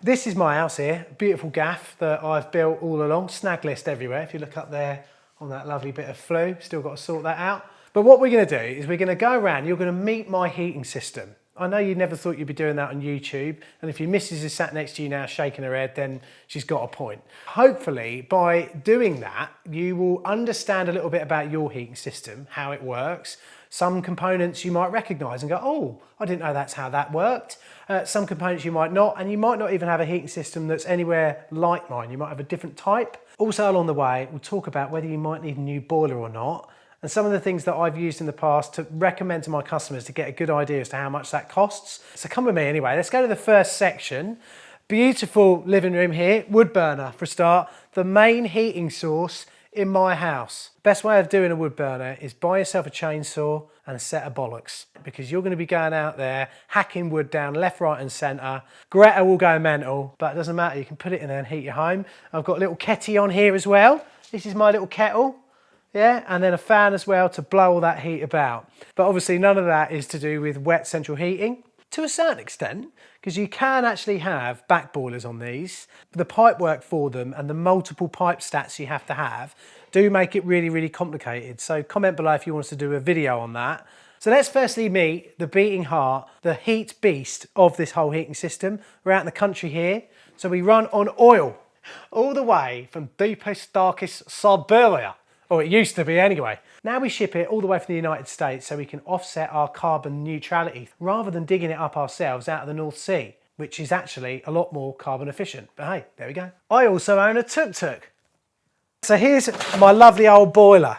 This is my house here, beautiful gaff that I've built all along, snag list everywhere. If you look up there on that lovely bit of flue, still got to sort that out. But what we're going to do is we're going to go around, you're going to meet my heating system. I know you never thought you'd be doing that on YouTube, and if your missus is sat next to you now shaking her head, then she's got a point. Hopefully, by doing that, you will understand a little bit about your heating system, how it works. Some components you might recognise and go, oh, I didn't know that's how that worked. Some components you might not, and you might not even have a heating system that's anywhere like mine. You might have a different type. Also along the way, we'll talk about whether you might need a new boiler or not, and some of the things that I've used in the past to recommend to my customers to get a good idea as to how much that costs. So come with me anyway. Let's go to the first section. Beautiful living room here, wood burner for a start, the main heating source in my house. Best way of doing a wood burner is buy yourself a chainsaw and a set of bollocks, because you're going to be going out there hacking wood down left, right and centre. Greta will go mental, but it doesn't matter, you can put it in there and heat your home. I've got a little ketty on here as well. This is my little kettle. Yeah, and then a fan as well to blow all that heat about. But obviously none of that is to do with wet central heating, to a certain extent, because you can actually have back boilers on these. The pipe work for them and the multiple pipe stats you have to have do make it really, really complicated. So comment below if you want us to do a video on that. So let's firstly meet the beating heart, the heat beast of this whole heating system. We're out in the country here, so we run on oil, all the way from deepest, darkest Siberia. Or it used to be anyway. Now we ship it all the way from the United States so we can offset our carbon neutrality rather than digging it up ourselves out of the North Sea, which is actually a lot more carbon efficient. But hey, there we go. I also own a tuk-tuk. So here's my lovely old boiler.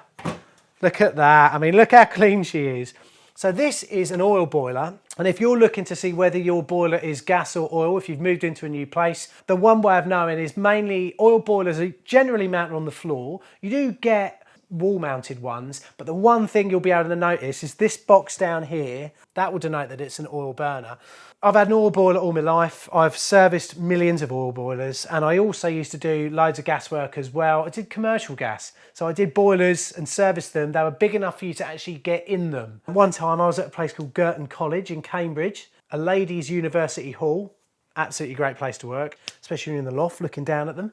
Look at that. I mean, look how clean she is. So this is an oil boiler, and if you're looking to see whether your boiler is gas or oil, if you've moved into a new place, the one way of knowing is mainly oil boilers are generally mounted on the floor. You do get wall mounted ones, but the one thing you'll be able to notice is this box down here. That will denote that it's an oil burner. I've had an oil boiler all my life. I've serviced millions of oil boilers, and I also used to do loads of gas work as well. I did commercial gas, so I did boilers and serviced them. They were big enough for you to actually get in them. One time I was at a place called Girton College in Cambridge, a ladies' university hall. Absolutely great place to work, especially when you're in the loft looking down at them.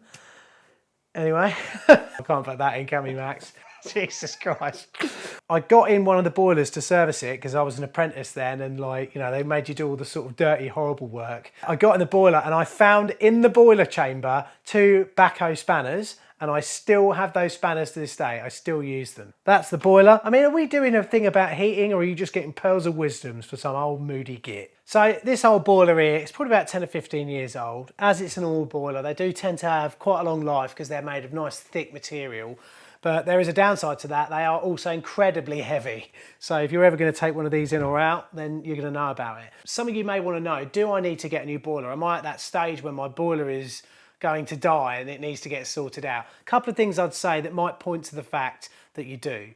Anyway, I can't put that in, can we, Max? Jesus Christ. I got in one of the boilers to service it because I was an apprentice then, and like, you know, they made you do all the sort of dirty, horrible work. I got in the boiler and I found in the boiler chamber 2 backhoe spanners, and I still have those spanners to this day. I still use them. That's the boiler. I mean, are we doing a thing about heating, or are you just getting pearls of wisdoms for some old moody git? So this old boiler here, it's probably about 10 or 15 years old. As it's an oil boiler, they do tend to have quite a long life because they're made of nice thick material. But there is a downside to that. They are also incredibly heavy. So if you're ever going to take one of these in or out, then you're going to know about it. Some of you may want to know, do I need to get a new boiler? Am I at that stage when my boiler is going to die and it needs to get sorted out? A couple of things I'd say that might point to the fact that you do.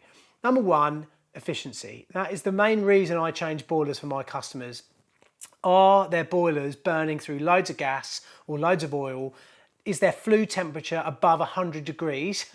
Number one, efficiency. That is the main reason I change boilers for my customers. Are their boilers burning through loads of gas or loads of oil? Is their flue temperature above 100 degrees?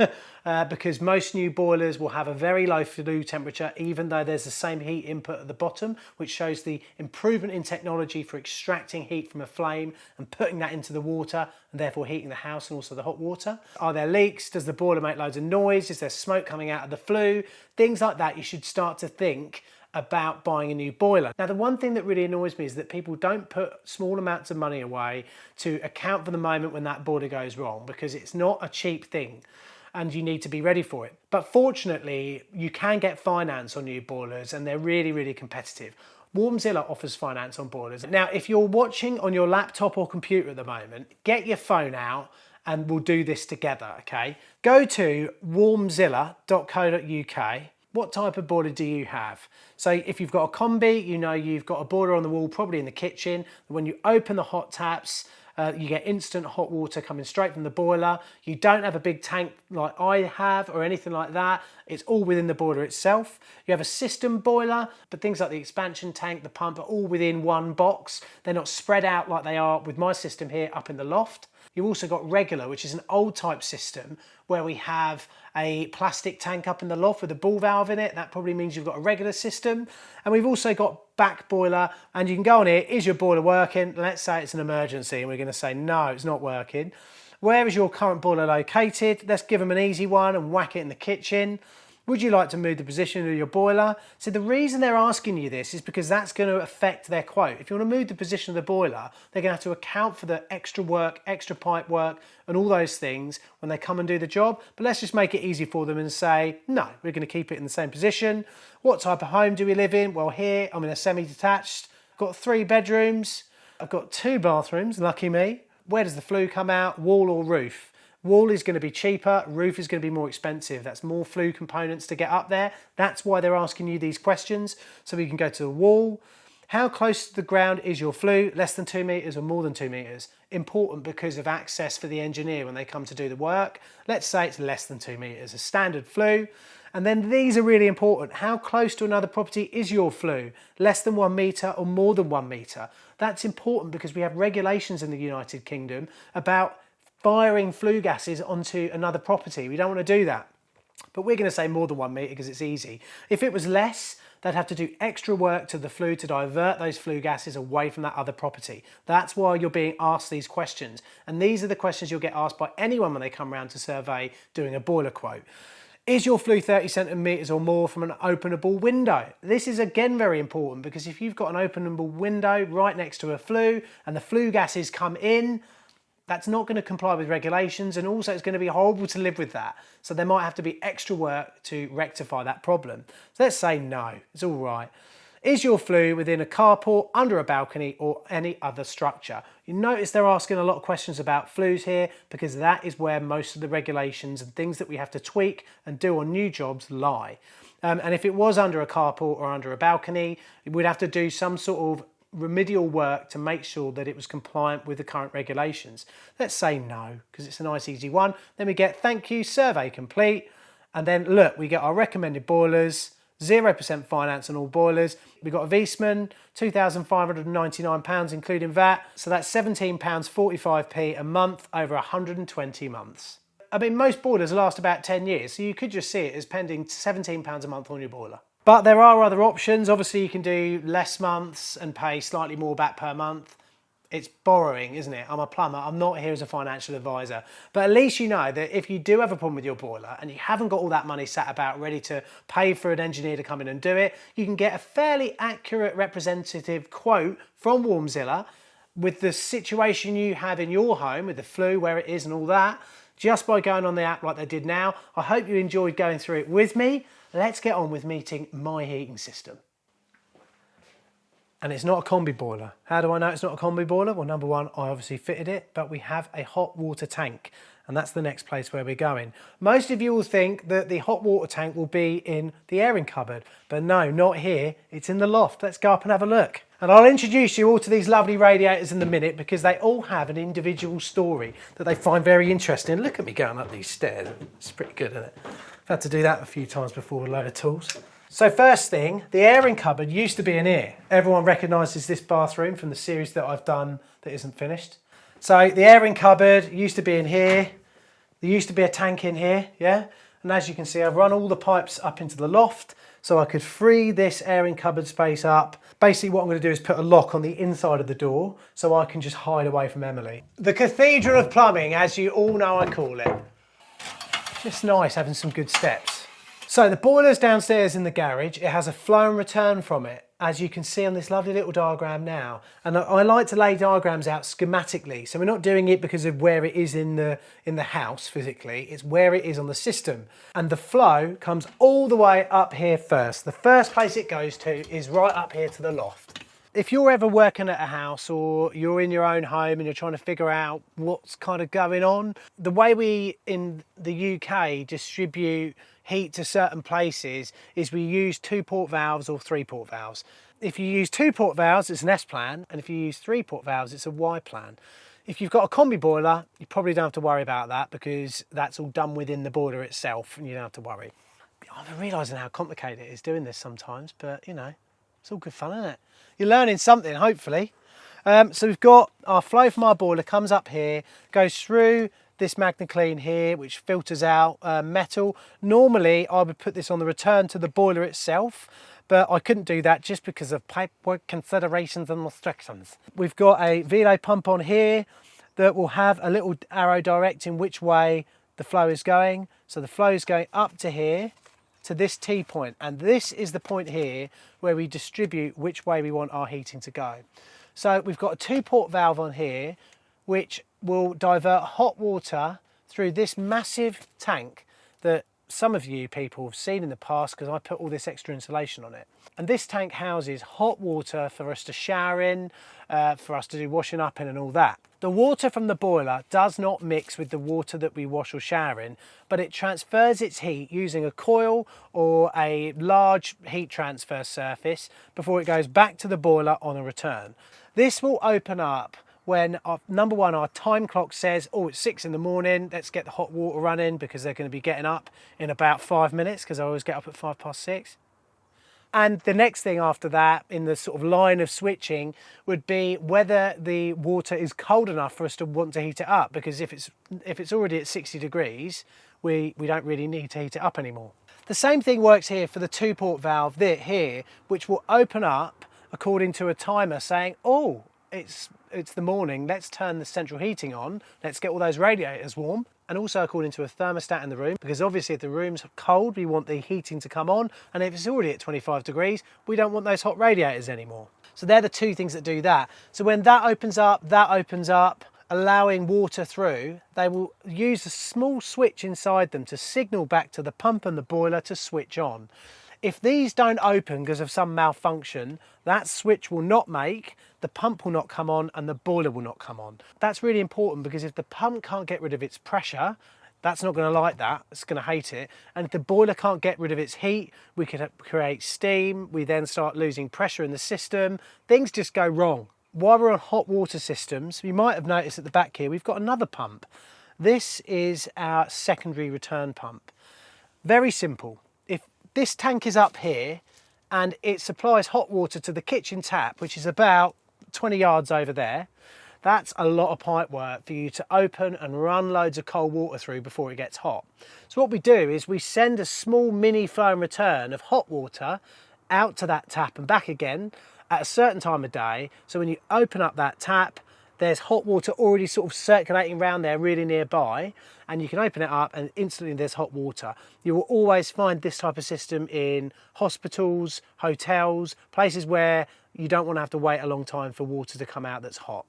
Because most new boilers will have a very low flue temperature, even though there's the same heat input at the bottom, which shows the improvement in technology for extracting heat from a flame and putting that into the water, and therefore heating the house and also the hot water. Are there leaks? Does the boiler make loads of noise? Is there smoke coming out of the flue? Things like that, you should start to think about buying a new boiler. Now, the one thing that really annoys me is that people don't put small amounts of money away to account for the moment when that boiler goes wrong, because it's not a cheap thing and you need to be ready for it. But fortunately, you can get finance on new boilers, and they're really, really competitive. Warmzilla offers finance on boilers. Now, if you're watching on your laptop or computer at the moment, get your phone out and we'll do this together, okay? Go to warmzilla.co.uk. What type of boiler do you have? So if you've got a combi, you know you've got a boiler on the wall, probably in the kitchen. When you open the hot taps, you get instant hot water coming straight from the boiler. You don't have a big tank like I have or anything like that. It's all within the boiler itself. You have a system boiler, but things like the expansion tank, the pump are all within one box. They're not spread out like they are with my system here up in the loft. You've also got regular, which is an old type system where we have a plastic tank up in the loft with a ball valve in it. That probably means you've got a regular system. And we've also got back boiler, and you can go on here, is your boiler working? Let's say it's an emergency, and we're going to say no, it's not working. Where is your current boiler located? Let's give them an easy one and whack it in the kitchen. Would you like to move the position of your boiler? So the reason they're asking you this is because that's going to affect their quote. If you want to move the position of the boiler, they're going to have to account for the extra work, extra pipe work, and all those things when they come and do the job. But let's just make it easy for them and say, no, we're going to keep it in the same position. What type of home do we live in? Well, here I'm in a semi-detached. I've got 3 bedrooms. I've got 2 bathrooms, lucky me. Where does the flue come out? Wall or roof? Wall is going to be cheaper, roof is going to be more expensive. That's more flue components to get up there. That's why they're asking you these questions. So we can go to the wall. How close to the ground is your flue? Less than 2 meters or more than 2 meters? Important because of access for the engineer when they come to do the work. Let's say it's less than 2 meters, a standard flue. And then these are really important. How close to another property is your flue? Less than 1 metre or more than 1 metre? That's important because we have regulations in the United Kingdom about firing flue gases onto another property. We don't want to do that. But we're going to say more than 1 metre because it's easy. If it was less, they'd have to do extra work to the flue to divert those flue gases away from that other property. That's why you're being asked these questions. And these are the questions you'll get asked by anyone when they come around to survey doing a boiler quote. Is your flue 30 centimetres or more from an openable window? This is again very important because if you've got an openable window right next to a flue and the flue gases come in, that's not going to comply with regulations, and also it's going to be horrible to live with that. So there might have to be extra work to rectify that problem. So let's say no, it's all right. Is your flue within a carport, under a balcony or any other structure? You notice they're asking a lot of questions about flues here because that is where most of the regulations and things that we have to tweak and do on new jobs lie. And if it was under a carport or under a balcony, we'd have to do some sort of remedial work to make sure that it was compliant with the current regulations. Let's say no, because it's a nice easy one. Then we get thank you, survey complete. And then look, we get our recommended boilers, 0% finance on all boilers. We've got a Viessmann, £2,599 including VAT. So that's £17.45p a month over 120 months. I mean, most boilers last about 10 years, so you could just see it as pending £17 a month on your boiler. But there are other options. Obviously, you can do less months and pay slightly more back per month. It's borrowing, isn't it? I'm a plumber. I'm not here as a financial advisor. But at least you know that if you do have a problem with your boiler and you haven't got all that money sat about ready to pay for an engineer to come in and do it, you can get a fairly accurate representative quote from Warmzilla with the situation you have in your home, with the flue, where it is and all that, just by going on the app like they did now. I hope you enjoyed going through it with me. Let's get on with meeting my heating system. And it's not a combi boiler. How do I know it's not a combi boiler? Well, number one, I obviously fitted it, but we have a hot water tank, and that's the next place where we're going. Most of you will think that the hot water tank will be in the airing cupboard, but no, not here. It's in the loft. Let's go up and have a look. And I'll introduce you all to these lovely radiators in a minute because they all have an individual story that they find very interesting. Look at me going up these stairs. It's pretty good, isn't it? I've had to do that a few times before with a load of tools. So first thing, the airing cupboard used to be in here. Everyone recognises this bathroom from the series that I've done that isn't finished. So the airing cupboard used to be in here. There used to be a tank in here, yeah? And as you can see, I've run all the pipes up into the loft so I could free this airing cupboard space up. Basically what I'm going to do is put a lock on the inside of the door so I can just hide away from Emily. The Cathedral of Plumbing, as you all know I call it. Just nice having some good steps. So the boiler's downstairs in the garage. It has a flow and return from it, as you can see on this lovely little diagram now. And I like to lay diagrams out schematically. So we're not doing it because of where it is in the house physically, it's where it is on the system. And the flow comes all the way up here first. The first place it goes to is right up here to the loft. If you're ever working at a house or you're in your own home and you're trying to figure out what's kind of going on, the way we in the UK distribute heat to certain places is we use 2-port valves or 3-port valves. If you use 2-port valves, it's an S plan, and if you use 3-port valves, it's a Y plan. If you've got a combi boiler, you probably don't have to worry about that because that's all done within the boiler itself and you don't have to worry. I'm realising how complicated it is doing this sometimes, but you know, it's all good fun, isn't it? You're learning something, hopefully. So we've got our flow from our boiler comes up here, goes through this MagnaClean here, which filters out metal. Normally, I would put this on the return to the boiler itself, but I couldn't do that just because of pipework considerations and restrictions. We've got a Velo pump on here that will have a little arrow directing which way the flow is going. So the flow is going up to here, to this T point, and this is the point here where we distribute which way we want our heating to go. So we've got a 2-port valve on here which will divert hot water through this massive tank that some of you people have seen in the past because I put all this extra insulation on it. And this tank houses hot water for us to shower in, for us to do washing up in and all that. The water from the boiler does not mix with the water that we wash or shower in, but it transfers its heat using a coil or a large heat transfer surface before it goes back to the boiler on a return. This will open up when, number one, our time clock says, oh, it's 6 in the morning, let's get the hot water running, because they're going to be getting up in about 5 minutes, because I always get up at 6:05. And the next thing after that, in the sort of line of switching, would be whether the water is cold enough for us to want to heat it up, because if it's already at 60 degrees, we don't really need to heat it up anymore. The same thing works here for the 2-port valve here, which will open up according to a timer saying, oh, it's the morning, let's turn the central heating on, let's get all those radiators warm. And also according to a thermostat in the room, because obviously if the room's cold, we want the heating to come on, and if it's already at 25 degrees, we don't want those hot radiators anymore. So they're the two things that do that. So when that opens up, allowing water through, they will use a small switch inside them to signal back to the pump and the boiler to switch on. If these don't open because of some malfunction, that switch will not make, the pump will not come on, and the boiler will not come on. That's really important, because if the pump can't get rid of its pressure, that's not going to like that, it's going to hate it. And if the boiler can't get rid of its heat, we could create steam, we then start losing pressure in the system, things just go wrong. While we're on hot water systems, you might have noticed at the back here, we've got another pump. This is our secondary return pump. Very simple. If this tank is up here and it supplies hot water to the kitchen tap, which is about 20 yards over there, that's a lot of pipe work for you to open and run loads of cold water through before it gets hot. So what we do is we send a small mini flow and return of hot water out to that tap and back again at a certain time of day. So when you open up that tap, there's hot water already sort of circulating around there really nearby, and you can open it up and instantly there's hot water. You will always find this type of system in hospitals, hotels, places where you don't want to have to wait a long time for water to come out that's hot.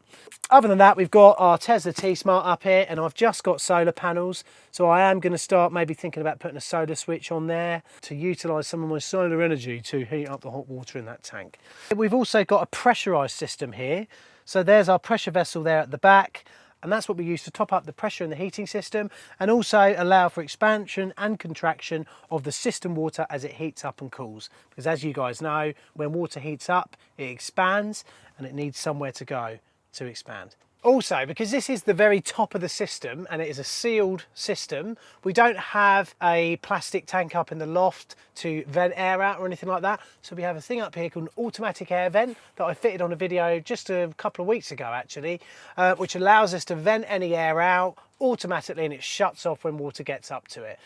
Other than that, we've got our Tesla T-Smart up here, and I've just got solar panels, so I am going to start maybe thinking about putting a solar switch on there to utilise some of my solar energy to heat up the hot water in that tank. We've also got a pressurised system here, so there's our pressure vessel there at the back, and that's what we use to top up the pressure in the heating system and also allow for expansion and contraction of the system water as it heats up and cools. Because as you guys know, when water heats up, it expands and it needs somewhere to go to expand. Also, because this is the very top of the system and it is a sealed system, we don't have a plastic tank up in the loft to vent air out or anything like that. So we have a thing up here called an automatic air vent that I fitted on a video just a couple of weeks ago actually, which allows us to vent any air out automatically, and it shuts off when water gets up to it.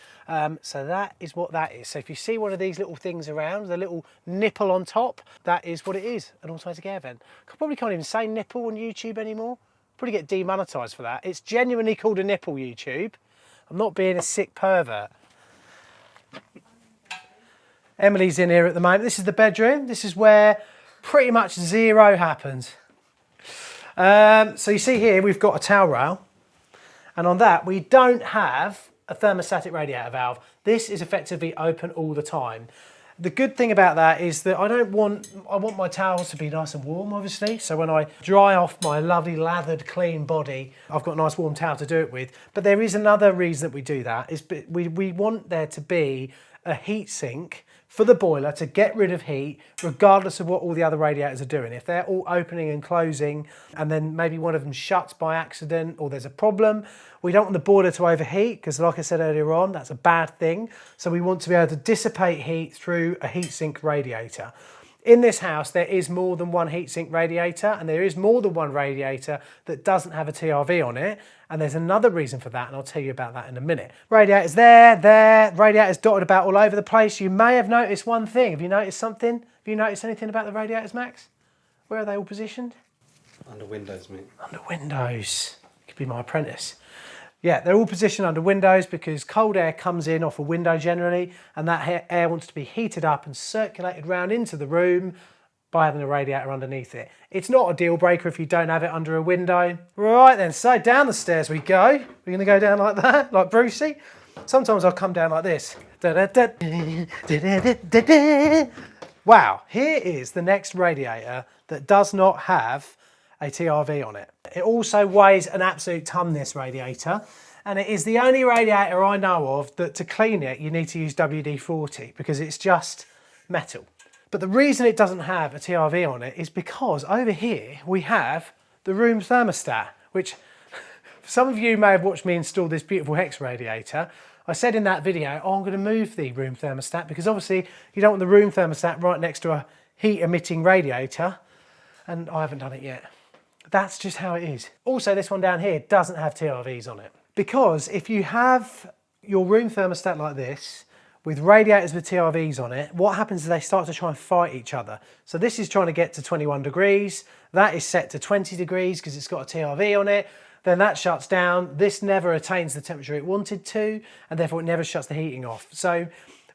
So that is what that is. So if you see one of these little things around, the little nipple on top, that is what it is, an automatic air vent. I probably can't even say nipple on YouTube anymore. Probably get demonetised for that. It's genuinely called a nipple, YouTube. I'm not being a sick pervert. Emily's in here at the moment. This is the bedroom. This is where pretty much zero happens. So you see here we've got a towel rail, and on that we don't have a thermostatic radiator valve. This is effectively open all the time. The good thing about that is that I want my towels to be nice and warm, obviously. So when I dry off my lovely lathered, clean body, I've got a nice warm towel to do it with. But there is another reason that we do that, is we want there to be a heat sink for the boiler to get rid of heat, regardless of what all the other radiators are doing. If they're all opening and closing, and then maybe one of them shuts by accident, or there's a problem, we don't want the boiler to overheat, because like I said earlier on, that's a bad thing. So we want to be able to dissipate heat through a heatsink radiator. In this house, there is more than one heatsink radiator, and there is more than one radiator that doesn't have a TRV on it. And there's another reason for that, and I'll tell you about that in a minute. Radiators there, radiators dotted about all over the place. You may have noticed one thing. Have you noticed something? Have you noticed anything about the radiators, Max? Where are they all positioned? Under windows, mate. Under windows. You could be my apprentice. Yeah, they're all positioned under windows because cold air comes in off a window generally, and that air wants to be heated up and circulated round into the room by having a radiator underneath it. It's not a deal breaker if you don't have it under a window. Right then, so down the stairs we go. We're going to go down like that, like Brucey. Sometimes I'll come down like this. Wow, here is the next radiator that does not have a TRV on it. It also weighs an absolute ton, this radiator, and it is the only radiator I know of that to clean it you need to use WD-40 because it's just metal. But the reason it doesn't have a TRV on it is because over here we have the room thermostat, which some of you may have watched me install this beautiful Hex radiator. I said in that video, oh, I'm going to move the room thermostat because obviously you don't want the room thermostat right next to a heat emitting radiator, and I haven't done it yet. That's just how it is. Also, this one down here doesn't have TRVs on it. Because if you have your room thermostat like this, with radiators with TRVs on it, what happens is they start to try and fight each other. So this is trying to get to 21 degrees, that is set to 20 degrees because it's got a TRV on it, then that shuts down, this never attains the temperature it wanted to, and therefore it never shuts the heating off. So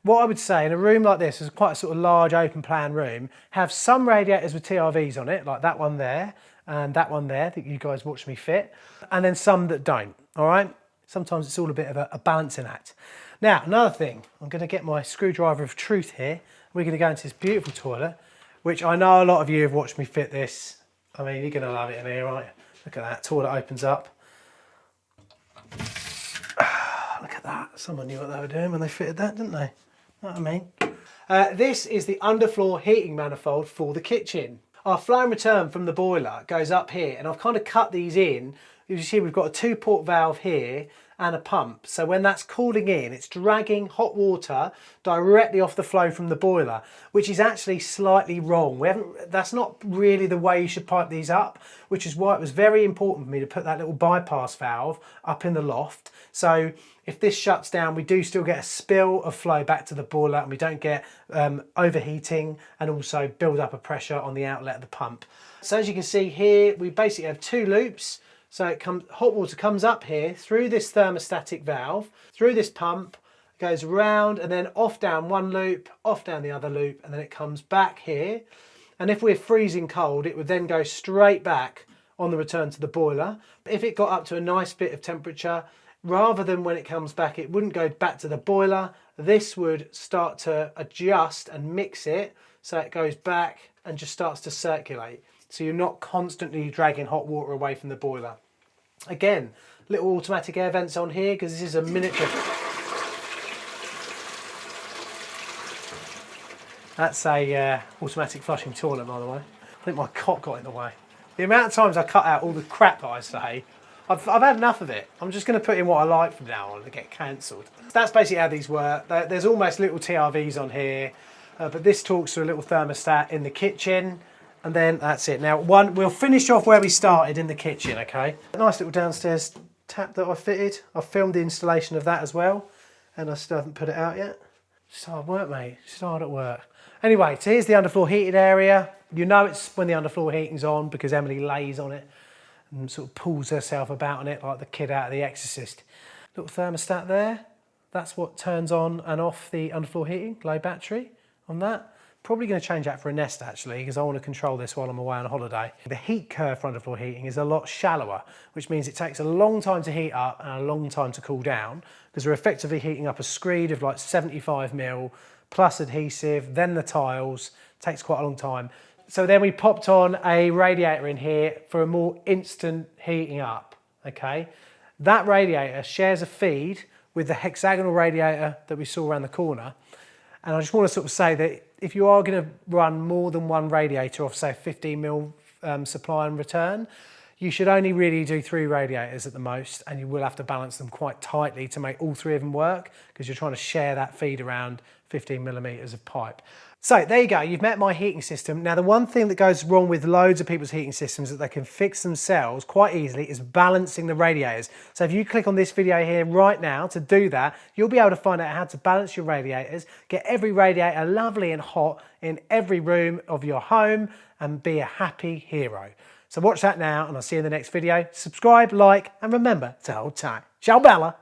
what I would say in a room like this, is quite a sort of large open plan room, have some radiators with TRVs on it, like that one there, and that one there that you guys watch me fit, and then some that don't, all right? Sometimes it's all a bit of a balancing act. Now, another thing, I'm going to get my screwdriver of truth here. We're going to go into this beautiful toilet, which I know a lot of you have watched me fit this. I mean, you're going to love it in here, right? Look at that, toilet opens up. Look at that, someone knew what they were doing when they fitted that, didn't they? Know what I mean? This is the underfloor heating manifold for the kitchen. Our flow and return from the boiler goes up here, and I've kind of cut these in. You see we've got a 2-port valve here and a pump. So when that's cooling in, it's dragging hot water directly off the flow from the boiler, which is actually slightly wrong. That's not really the way you should pipe these up, which is why it was very important for me to put that little bypass valve up in the loft. So if this shuts down, we do still get a spill of flow back to the boiler, and we don't get overheating and also build up of pressure on the outlet of the pump. So as you can see here, we basically have 2 loops. So hot water comes up here through this thermostatic valve, through this pump, goes round and then off down one loop, off down the other loop, and then it comes back here. And if we're freezing cold, it would then go straight back on the return to the boiler. If it got up to a nice bit of temperature, rather than when it comes back, it wouldn't go back to the boiler. This would start to adjust and mix it so it goes back and just starts to circulate. So you're not constantly dragging hot water away from the boiler. Again, little automatic air vents on here because this is a miniature. That's a automatic flushing toilet, by the way. I think my cock got in the way. The amount of times I cut out all the crap that I say, I've had enough of it. I'm just going to put in what I like from now on to get cancelled. That's basically how these work. There's almost little TRVs on here, but this talks to a little thermostat in the kitchen. And then that's it. Now, we'll finish off where we started in the kitchen, okay? A nice little downstairs tap that I fitted. I filmed the installation of that as well, and I still haven't put it out yet. It's hard work, mate. It's hard at work. Anyway, so here's the underfloor heated area. You know it's when the underfloor heating's on because Emily lays on it and sort of pulls herself about on it like the kid out of The Exorcist. Little thermostat there. That's what turns on and off the underfloor heating, low battery on that. Probably going to change that for a Nest actually, because I want to control this while I'm away on holiday. The heat curve for underfloor heating is a lot shallower, which means it takes a long time to heat up and a long time to cool down, because we're effectively heating up a screed of like 75mm plus adhesive, then the tiles. It takes quite a long time. So then we popped on a radiator in here for a more instant heating up, okay? That radiator shares a feed with the hexagonal radiator that we saw around the corner. And I just want to sort of say that if you are going to run more than one radiator off, say 15mm supply and return, you should only really do 3 radiators at the most, and you will have to balance them quite tightly to make all 3 of them work, because you're trying to share that feed around 15 millimeters of pipe. So there you go, you've met my heating system. Now the one thing that goes wrong with loads of people's heating systems that they can fix themselves quite easily is balancing the radiators. So if you click on this video here right now to do that, you'll be able to find out how to balance your radiators, get every radiator lovely and hot in every room of your home, and be a happy hero. So watch that now, and I'll see you in the next video. Subscribe, like, and remember to hold tight. Ciao Bella!